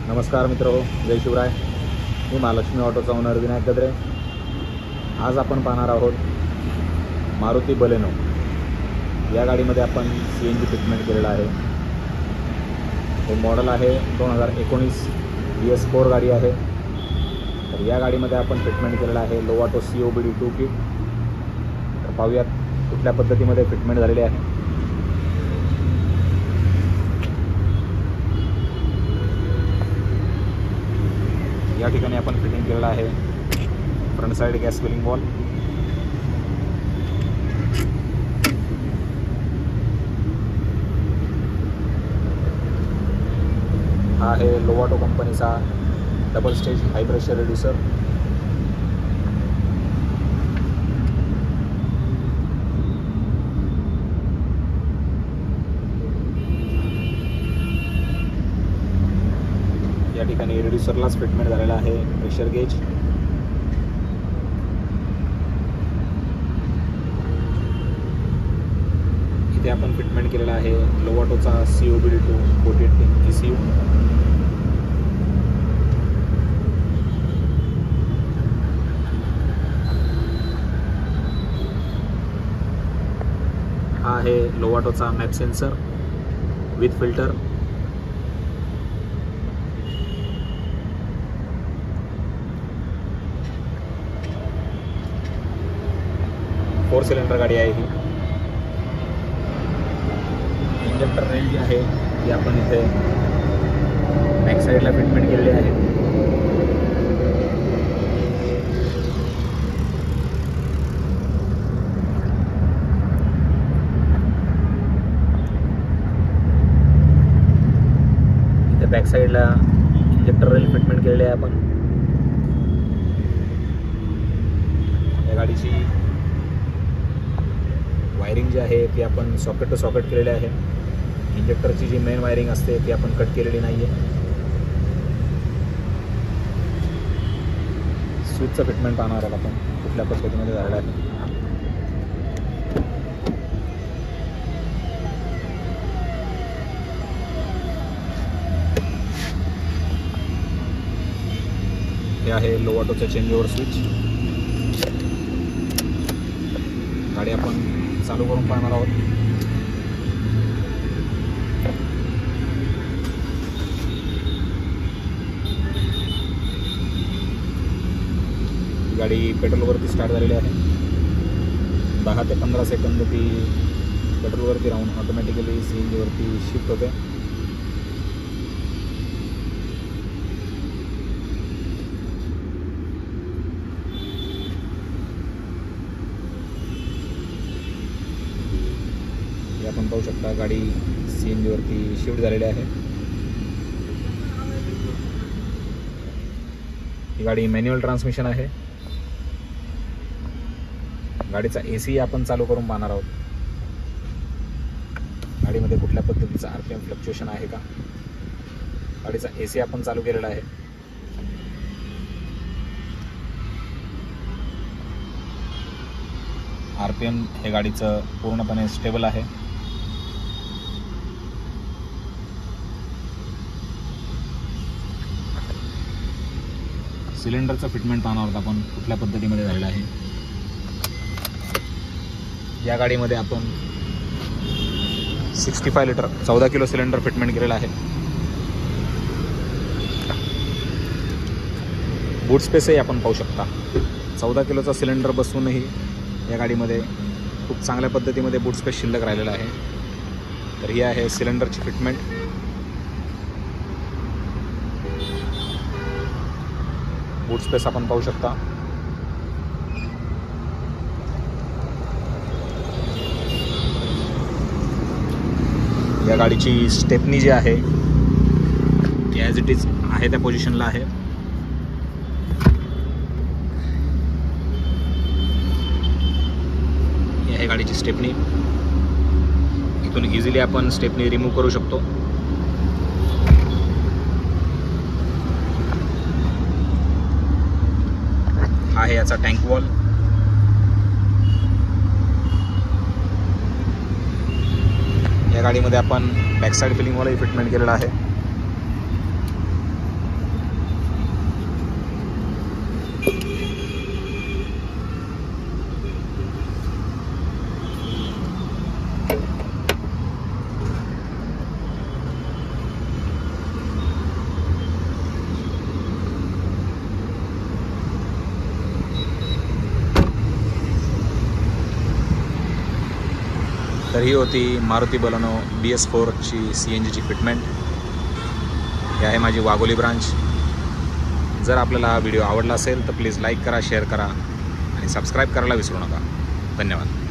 नमस्कार मित्र हो, जय शिवराय. मी महालक्ष्मी ऑटोचा ओनर विनायक गद्रे. आज आपण पाहणार आहोत मारुती बलेनो. या गाडीमध्ये आपण CNG फिटमेंट केलेला आहे. हे मॉडेल आहे 2019 BS4 गाडी आहे. तर या गाडीमध्ये आपण फिटमेंट केलेला आहे लो ऑटो COBD 2 किट. तर पाहूयात कुठल्या पद्धतीमध्ये फिटमेंट झालेली आहे. या ठिकाणी आपण फिटिंग केलेला आहे front side gas filling valve. हा आहे लोवाटो कंपनीचा double stage high pressure reducer. या ठिकाणी रिड्यूसरलाच फिटमेंट झालेला आहे प्रेशर गेज. इथे आपण फिटमेंट केलेला आहे लोवाटोचा COBD 2 कोटेड ECU. हा आहे लोवाटोचा map sensor with filter. Four cylinder गाडी आहे ही. इंजेक्टर रेल जी आहे ती आपण इथे बॅक साईडला फिटमेंट केलेली आहे. इथे बॅक साईडला इंजेक्टर रेल फिटमेंट केलेली आहे आपण. या गाडीची वायरिंग जी आहे ती आपण सॉकेट टू सॉकेट केलेली आहे. इंजेक्टरची जी मेन वायरिंग असते ती आपण कट केलेली नाही आहे. स्विचचं फिटमेंट पाहणार आहोत आपण कुठल्या पद्धतीमध्ये झालेलं आहे. हे आहे लो ऑटोचं चेंज ओव्हर स्विच. गाडी आपण चालू करून पाहणार आहोत. गाडी पेट्रोलवरती स्टार्ट झालेली आहे. 10 ते 15 सेकंद ती पेट्रोलवरती राहून ऑटोमॅटिकली CNG वरती शिफ्ट होते. आपण पाहू शकता गाडी CNG वरती शिफ्ट झालेली आहे. ही गाडी मॅन्युअल ट्रान्समिशन आहे. गाडीचा AC आपण चालू करून पाहणार आहोत. गाडीमध्ये कुठल्या पद्धतीचा RPM फ्लक्च्युएशन आहे का. गाडीचा AC आपण चालू केलेला आहे. RPM हे गाडीचं पूर्णपणे स्टेबल आहे. सिलेंडरचं फिटमेंट पाहणार आहोत आपण कुठल्या पद्धतीमध्ये झालेलं आहे. या गाडीमध्ये आपण 65 लिटर 14 किलो सिलेंडर फिटमेंट केलेलं आहे. बूट स्पेसही आपण पाहू शकता. 14 किलोचा सिलेंडर बसूनही या गाडीमध्ये खूप चांगल्या पद्धतीमध्ये बूट स्पेस शिल्लक राहिलेला आहे. तर ही आहे सिलेंडरची फिटमेंट. बूट स्पेस आपण पाहू शकता. या गाडीची स्टेपनी जी आहे ती ॲज इट इज आहे त्या पोझिशनला आहे. ही आहे गाडीची स्टेपनी. इथून इझिली आपण स्टेपनी रिमूव्ह करू शकतो. हा आहे याचा टँक वॉल. या गाडीमध्ये आपण बॅक साइड फिलिंग वाला फिटमेंट केलेला आहे. तर ही होती मारुती बलेनो BS4ची CNGची फिटमेंट. ही आहे माझी वाघोली ब्रांच. जर आपल्याला हा व्हिडिओ आवडला असेल तर प्लीज लाईक करा, शेअर करा आणि सबस्क्राईब करायला विसरू नका. धन्यवाद.